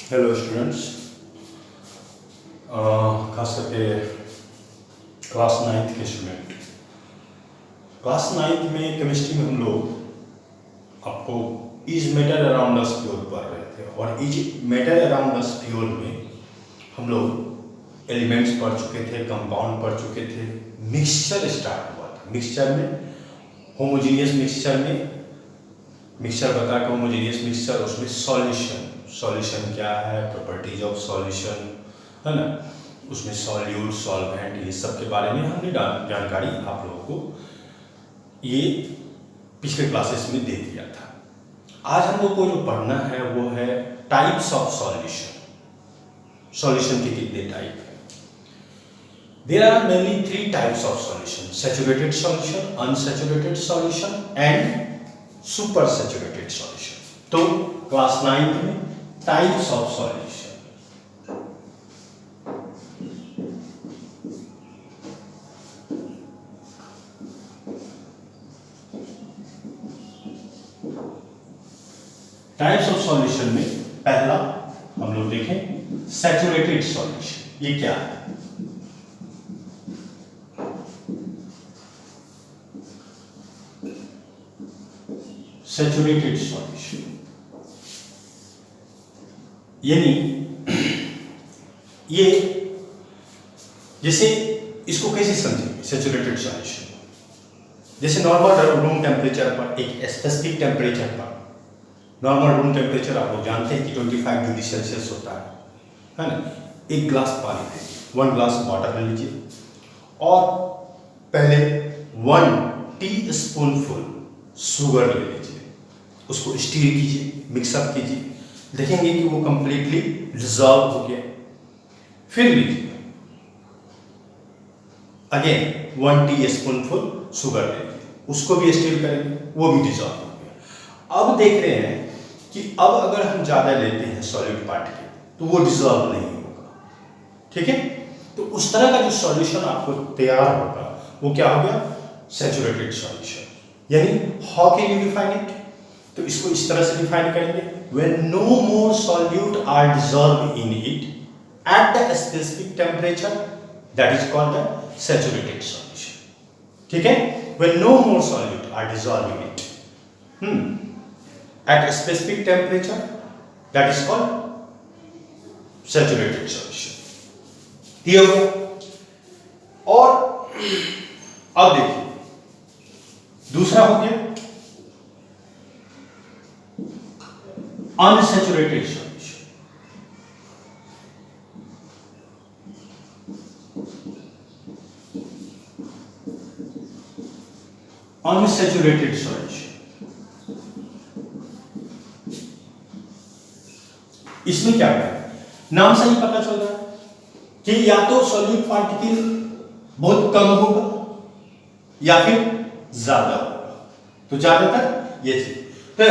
Hello students. खास करके class ninth के स्टूडेंट। क्लास नाइन्थ में केमिस्ट्री में हम लोग आपको is matter around us pure पढ़ रहे थे, और is matter around us pure में हम लोग एलिमेंट्स पढ़ चुके थे, कंपाउंड पढ़ चुके थे, मिक्सचर स्टार्ट हुआ था। मिक्सचर में होमोजीनियस मिक्सचर में मिक्सचर बता के होमोजीनियस मिक्सचर, उसमें सॉल्यूशन क्या है, प्रॉपर्टीज ऑफ सॉल्यूशन है ना, उसमें सॉल्यूट सॉल्वेंट ये सब के बारे में हमने जानकारी आप लोगों को ये पिछले क्लासेस में दे दिया था। आज हम लोग को जो पढ़ना है वो है टाइप्स ऑफ सॉल्यूशन। सॉल्यूशन के कितने टाइप हैं? There are mainly 3 types of solution: saturated solution, unsaturated solution and super saturated solution. तो क्लास 9 में types of solution, types of solution में पहला हम लोग देखें सैचुरेटेड सॉल्यूशन। ये क्या है? सैचुरेटेड सॉल्यूशन यानी ये जैसे इसको कैसे समझेंगे? सैचुरेटेड सॉल्यूशन जैसे नॉर्मल रूम टेम्परेचर पर, एक स्पेसिफिक टेम्परेचर पर, नॉर्मल रूम टेम्परेचर आप लोग जानते हैं कि 25 डिग्री सेल्सियस होता है ना। एक ग्लास पानी लीजिए, 1 ग्लास वाटर ले लीजिए, और पहले 1 टीस्पूनफुल शुगर ले लीजिए, उसको स्टीर कीजिए, मिक्सअप कीजिए, देखेंगे कि वो कंप्लीटली डिजॉल्व हो गया। फिर लीजिए अगेन 1 टीस्पूनफुल शुगर ले लीजिए, उसको भी स्टीर करेंगे, वो भी डिजॉल्व हो गया। अब देख रहे हैं कि अब अगर हम ज़्यादा लेते हैं सॉलिड पार्टिकल तो वो डिजॉल्व नहीं होगा, ठीक है। तो उस तरह का जो सॉल्यूशन आपको तैयार होगा वो क्या हो गया? Saturated solution. यानी how can you define it? तो इसको इस तरह से डिफाइन करेंगे: when no more solute are dissolve in it at the specific temperature, that is called the saturated solution. ठीक है, when no more solute are dissolve in it at a specific temperature, that is called saturated solution। Clear हो? और अब देखिए दूसरा हो गया unsaturated solution. Unsaturated solution इसमें क्या करें? नाम से ही पता चल रहा है कि या तो सॉल्यूट पार्टिकल बहुत कम होगा या फिर ज्यादा होगा। तो ज्यादातर ये चीज। तो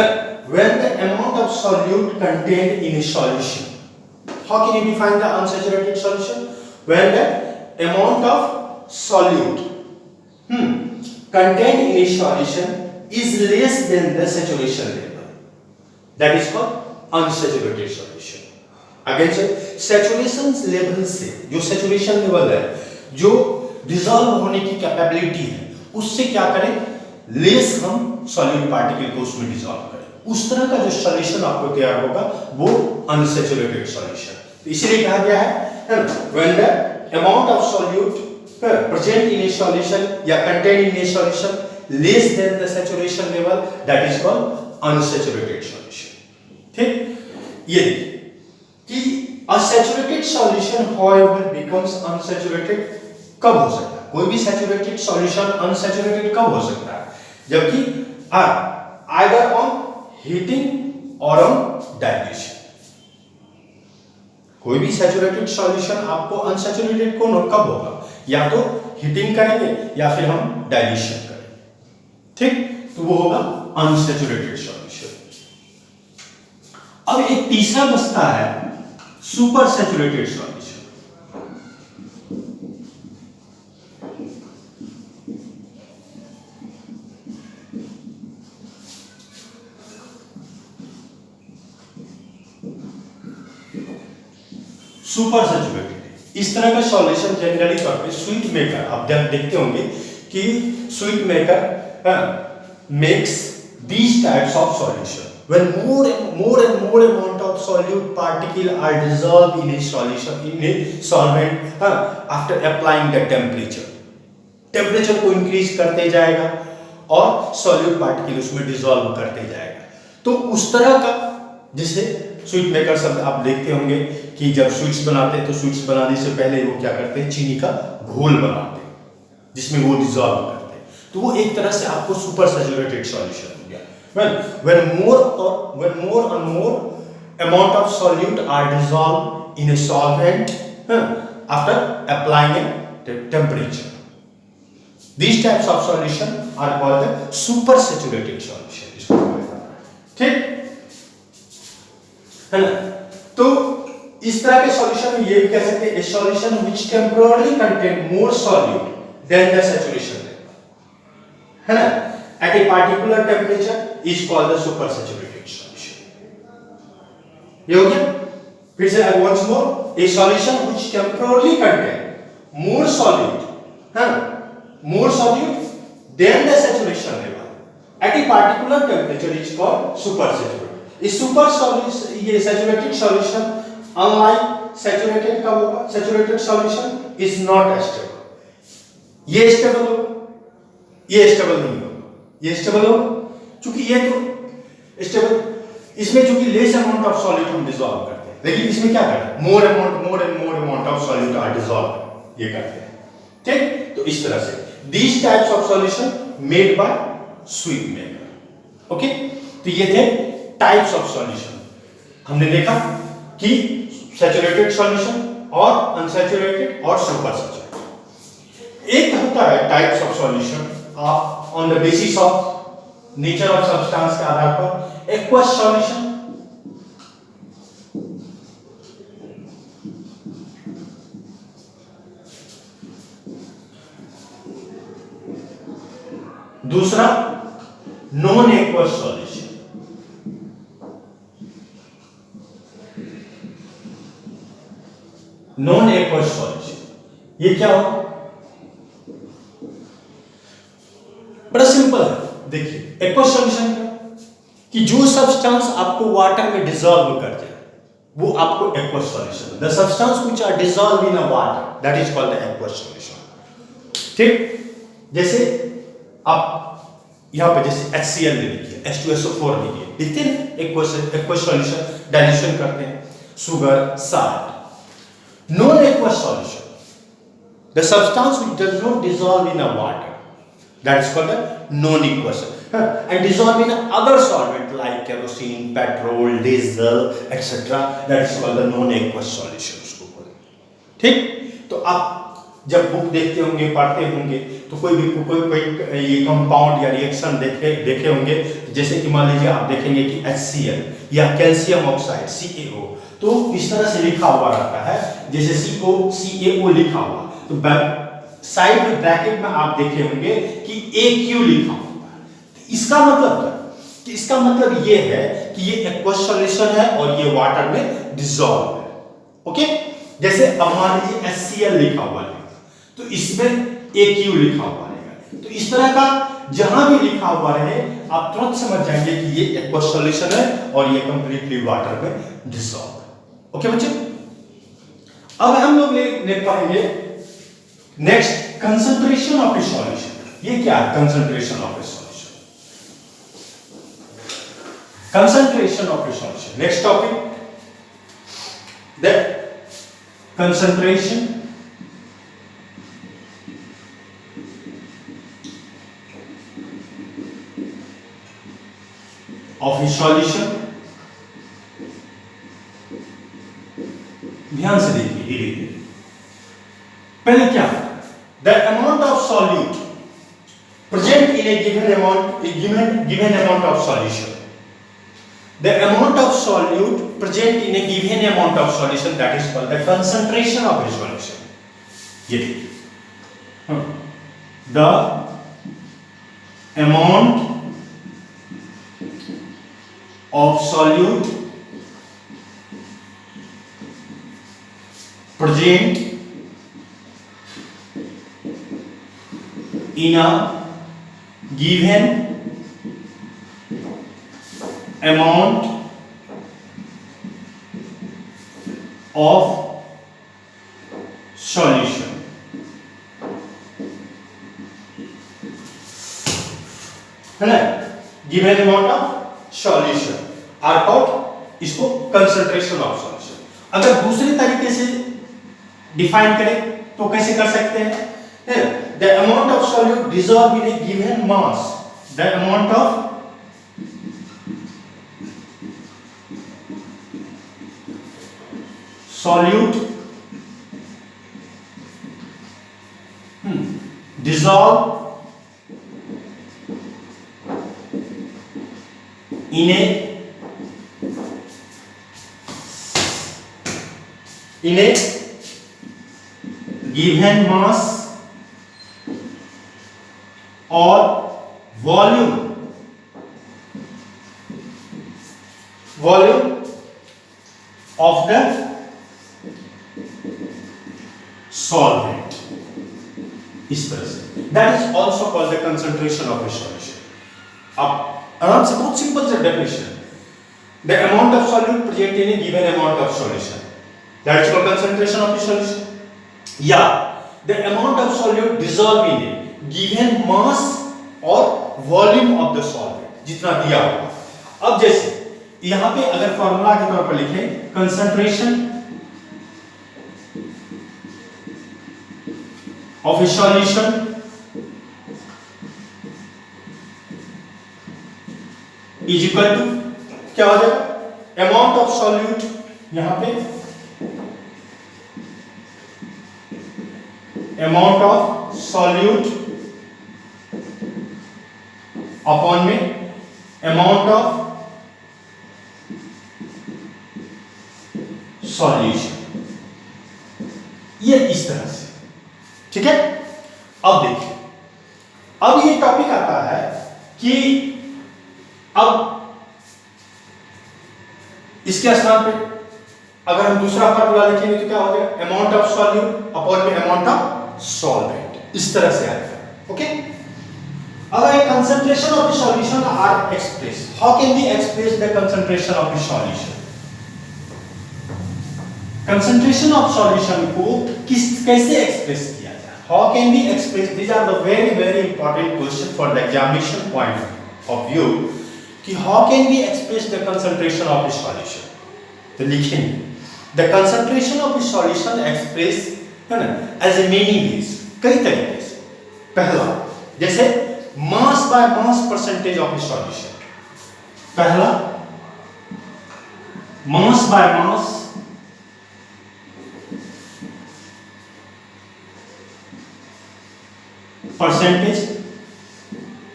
when the amount of solute contained in a solution, how can you define the unsaturated solution? When the amount of solute contained in a solution is less than the saturation level, that is called unsaturated solution. Again से saturation level से, जो saturation level है, जो dissolve होने की capability है, उससे क्या करें? लेस हम सॉल्यूट पार्टिकल को उसमें डिसॉल्व करें। उस तरह का जो सॉल्यूशन आपको तैयार होगा वो अनसैचुरेटेड सॉल्यूशन। इसीलिए कहा गया है when the amount of solute present in a solution या contain in a solution less than the saturation level, that is called unsaturated solution. ठीक, ये कि unsaturated solution however becomes unsaturated कब हो सकता है? कोई भी सैचुरेटेड सॉल्यूशन अनसैचुरेटेड कब हो सकता है? जबकि आइदर ऑन हीटिंग और ऑन डाइल्यूशन। कोई भी सैचुरेटेड सॉल्यूशन आपको अनसैचुरेटेड कब होगा? या तो हीटिंग करेंगे या फिर हम डाइल्यूशन करेंगे। ठीक, तो वो होगा अनसैचुरेटेड सॉल्यूशन। अब एक तीसरा बचता है super saturated solution. Super saturated. इस तरह का सॉल्यूशन जनरली तौर पे स्वीट मेकर आप जब देखते होंगे कि sweet maker makes these types of solution when more and more amount of solute particle are dissolved in a solution in a solvent after applying the temperature को increase करते जाएगा और सॉल्यूट पार्टिकल उसमें डिसॉल्व करते जाएगा। तो उस तरह का जैसे स्वीट मेकर शब्द आप देखते होंगे कि जब स्वीट्स बनाते हैं तो स्वीट्स बनाने से पहले वो क्या करते हैं, चीनी का घोल बनाते हैं जिसमें वो डिसॉल्व करते हैं। तो वो एक तरह से आपको सुपर सैचुरेटेड सॉल्यूशन हो गया। when more and more amount of solute are dissolved in a solvent after applying a temperature, these types of solution are called the super saturated solution। ठीक है ना। तो इस तरह के सॉल्यूशन में ये भी कह सकते हैं solution which temporary contain more solute than the saturation level, है ना, at a particular temperature is called the super saturated solution। ये हो गया। फिर से once more, a solution which temporarily contain more solute, more solute than the saturation level at a particular temperature is called super saturated। इस super solution, ये saturated solution unlike saturated का होगा, saturated solution is not stable। ये stable होगा, ये stable नहीं होगा। ये स्टेबल हो क्योंकि ये तो स्टेबल, इसमें चूंकि लेस अमाउंट ऑफ सॉल्यूट हम डिसॉल्व करते हैं, लेकिन इसमें क्या करते हैं more and more amount of solute are dissolve, ये करते हैं। ठीक, तो इस तरह से these types of solution made by sweet maker. Okay, तो ये थे टाइप्स ऑफ सॉल्यूशन। हमने देखा कि सैचुरेटेड सॉल्यूशन और अनसैचुरेटेड और सुपर सैचुरेटेड। एक होता है टाइप्स ऑफ सॉल्यूशन आप on the basis of nature of substance के आधार पर aqueous solution, दूसरा non aqueous solution। Non aqueous solution ये क्या हो, बड़ा सिंपल है। देखिए एक्वस सॉल्यूशन क्या कि जो सब्सटेंस आपको वाटर में डिसॉल्व कर जाए वो आपको aqueous solution. The substance which are dissolve in a water that is called the aqueous solution. ठीक, जैसे आप यहां पे जैसे HCl ले लीजिए, H2SO4 लीजिए, देखते हैं एक्वस सॉल्यूशन डाइल्यूशन करते हैं, sugar, salt. Non aqueous solution, the substance which does not dissolve in a water, that is called a non-aqueous and dissolve in other solvent like kerosene, petrol, diesel etc. that is called the non-aqueous solution उसको बोलते। ठीक, तो आप जब book देखते होंगे, पढ़ते होंगे तो कोई ये कंपाउंड या रिएक्शन देखे होंगे, जैसे कि मान लीजिए आप देखेंगे कि HCl या कैल्शियम ऑक्साइड CaO, तो इस तरह से लिखा हुआ रहता है जैसे CaO लिखा हुआ, तो साइड में ब्रैकेट में आप देखे होंगे कि AQ लिखा हुआ है। इसका मतलब क्या, कि इसका मतलब ये है कि ये एक्वस सॉल्यूशन है और ये वाटर में डिसॉल्व है। ओके, जैसे अब मान लीजिए HCl लिखा हुआ है तो इसमें AQ लिखा हुआ रहेगा। तो इस तरह का जहां भी लिखा हुआ रहे आप तुरंत समझ जाएंगे कि ये एक्वस सॉल्यूशन है और ये कंप्लीटली वाटर में डिसॉल्व है। ओके बच्चों, अब हम लोग ले पाएंगे next concentration of a solution. ये क्या है concentration of a solution? Concentration of a solution, next topic, the concentration of a solution. ध्यान से देखिए धीरे धीरे। पहले क्या, the amount of solute present in a given amount of solution, the amount of solute present in a given amount of solution, that is called the concentration of a solution। ये देखिए, the amount of solute present in a given amount of solution. है ना, given amount of solution are called, इसको concentration of solution. अगर दूसरे तरीके से define करें तो कैसे कर सकते हैं? The amount of solute dissolve in A given mass, the amount of solute dissolve in a given mass or volume of the solvent, इस तरह से। That is also called the concentration of a solution। अब आराम से, बहुत simple से definition, the amount of solute present in a given amount of solution, that is called concentration of a solution। या the amount of solute dissolve in a given mass or volume of the solvent, जितना दिया होगा। अब जैसे यहां पे अगर formula के तौर पर लिखें, concentration of a solution is equal to, क्या हो जाएगा, amount of solute, यहां पे amount of solute upon में amount of solution, ये इस तरह से, ठीक है। अब देखिए, अब ये टॉपिक आता है कि अब इसके स्थान पे अगर हम दूसरा फॉर्मूला लिखेंगे तो क्या हो जाएगा, अमाउंट ऑफ सॉल्यूट अपॉन में अमाउंट ऑफ सॉल्वेंट, इस तरह से आएगा। ओके, अब एक concentration of the solution are express, how can we express the concentration of the solution? Concentration of solution को कैसे एक्सप्रेस किया जाए? How can we express? These are the very important question for the examination point of view कि how can we express the concentration of the solution? तो लिखेंगे the concentration of the solution express, है ना, as a many ways, कई तरीके से। पहला, जैसे mass by mass percentage of the solution, पहला mass by mass percentage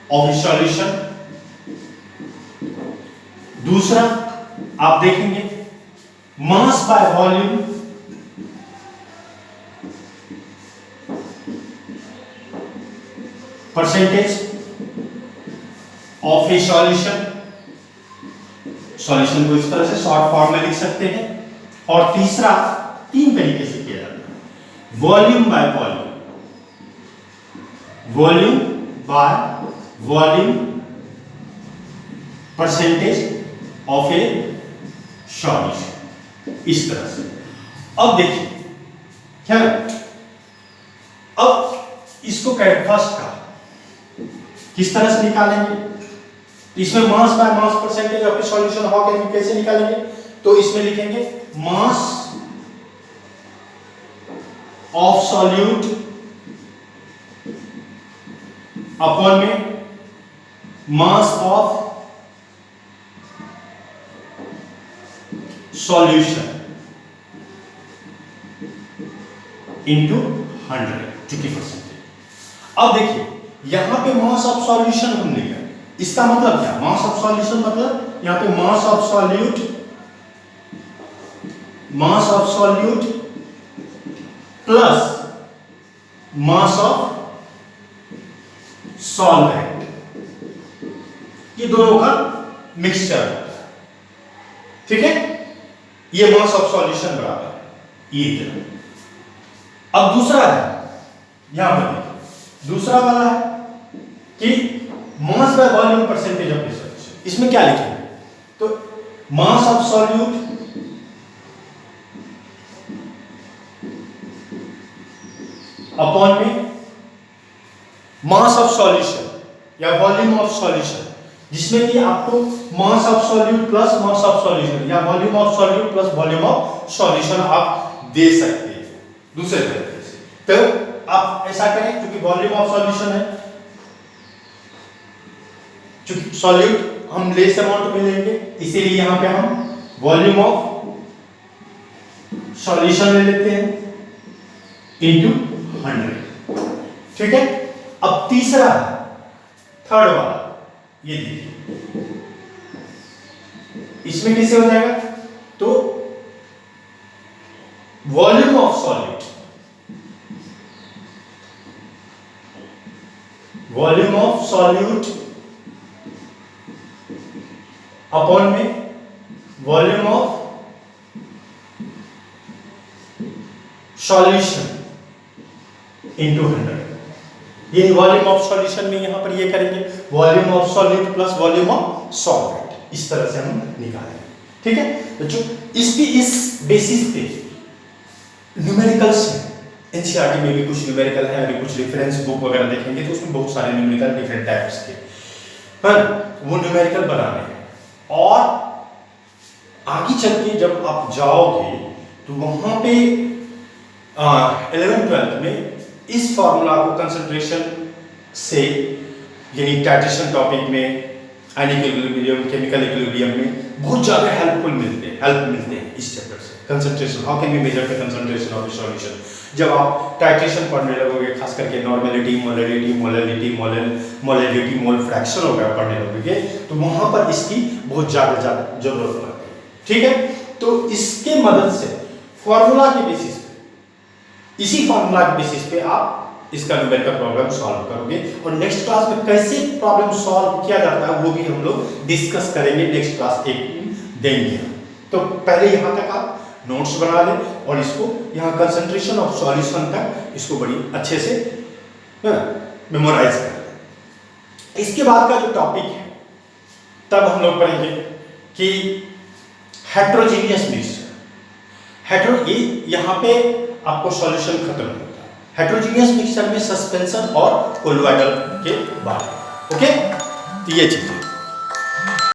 of a solution। दूसरा आप देखेंगे mass by volume percentage of a solution, solution को इस तरह से शॉर्ट फॉर्म में लिख सकते हैं। और तीसरा, तीन तरीके से किया जाता है, volume by volume, volume by volume percentage of a solution, इस तरह से। अब देखिए क्या, अब इसको फर्स्ट का किस तरह से निकालेंगे? इसमें mass by mass percentage of a solution how can we, कैसे निकालेंगे? तो इसमें लिखेंगे मास ऑफ सॉल्यूट अपॉन में मास ऑफ सॉल्यूशन इंटू 100 चूंकि परसेंटेज। अब देखिए यहां पे मास ऑफ सॉल्यूशन हमने लिया, इसका मतलब क्या? मास ऑफ सॉल्यूशन मतलब यहां पे मास of solute plus mass of solvent, ये दोनों का मिक्सचर होता है, ठीक है। ये मास ऑफ सॉल्यूशन बराबर ये इतना। अब दूसरा है, यहां पर देखिए दूसरा वाला है कि mass by volume percentage of dissolution. इसमें क्या लिखेंगे? तो मास ऑफ सॉल्यूट अपॉन में मास ऑफ सॉल्यूशन या वॉल्यूम ऑफ सॉल्यूशन, जिसमें कि आपको mass of solute plus mass of solution या volume of solute plus volume of solution आप दे सकते हैं दूसरे तरीके से। तो आप ऐसा करें, क्योंकि वॉल्यूम ऑफ सॉल्यूशन है, क्योंकि सॉल्यूट हम लेस अमाउंट में लेंगे, इसीलिए यहां पे हम वॉल्यूम ऑफ सॉल्यूशन ले लेते हैं इनटू 100। ठीक है। अब तीसरा है, थर्ड वाला, ये देखिए इसमें कैसे हो जाएगा? तो volume of solute, volume of solute upon में वॉल्यूम ऑफ सॉल्यूशन इनटू 100। ये वॉल्यूम ऑफ सॉल्यूशन में यहां पर ये करेंगे volume of solute plus volume of solvent, इस तरह से हम निकालेंगे। ठीक है बच्चों, इस बेसिस पे न्यूमेरिकल्स एनसीईआरटी में भी कुछ न्यूमेरिकल है, अभी कुछ रेफरेंस बुक वगैरह देखेंगे तो उसमें बहुत सारे न्यूमेरिकल डिफरेंट टाइप्स के वो न्यूमेरिकल बनाने हैं। और आगे चल के जब आप जाओगे तो वहां पे 11th-12th में इस फॉर्मूला को कंसंट्रेशन से, यानी टाइट्रेशन टॉपिक में, आयनिक इक्विलिब्रियम, केमिकल इक्विलिब्रियम में बहुत ज्यादा हेल्प मिलते हैं इस चैप्टर से। Concentration, how can we measure the concentration of the solution. जब आप टाइट्रेशन पढ़ने लगोगे, खास करके normality, molality, molality, mole fraction वगैरह पढ़ने लगोगे, तो वहां पर इसकी बहुत ज्यादा जरूरत पड़ती है। ठीक है, तो इसके मदद से फॉर्मूला के बेसिस पे, इसी फॉर्मूला के बेसिस पे आप इसका न्यूमेरिकल प्रॉब्लम सॉल्व करोगे। और नेक्स्ट क्लास में कैसे प्रॉब्लम सॉल्व किया जाता है वो भी हम लोग डिस्कस करेंगे, नेक्स्ट क्लास एक देंगे। तो पहले यहां तक आप नोट्स बना लें और इसको यहां कंसंट्रेशन ऑफ सॉल्यूशन तक इसको बड़ी अच्छे से मेमोराइज कर लें। इसके बाद का जो टॉपिक है तब हम लोग पढ़ेंगे कि हेट्रोजीनियस मिक्सचर। ये यहां पे आपको सॉल्यूशन खत्म होता है। हेट्रोजीनियस मिक्सचर में सस्पेंशन और कोलोइडल के बाद। ओके, तो ये चीज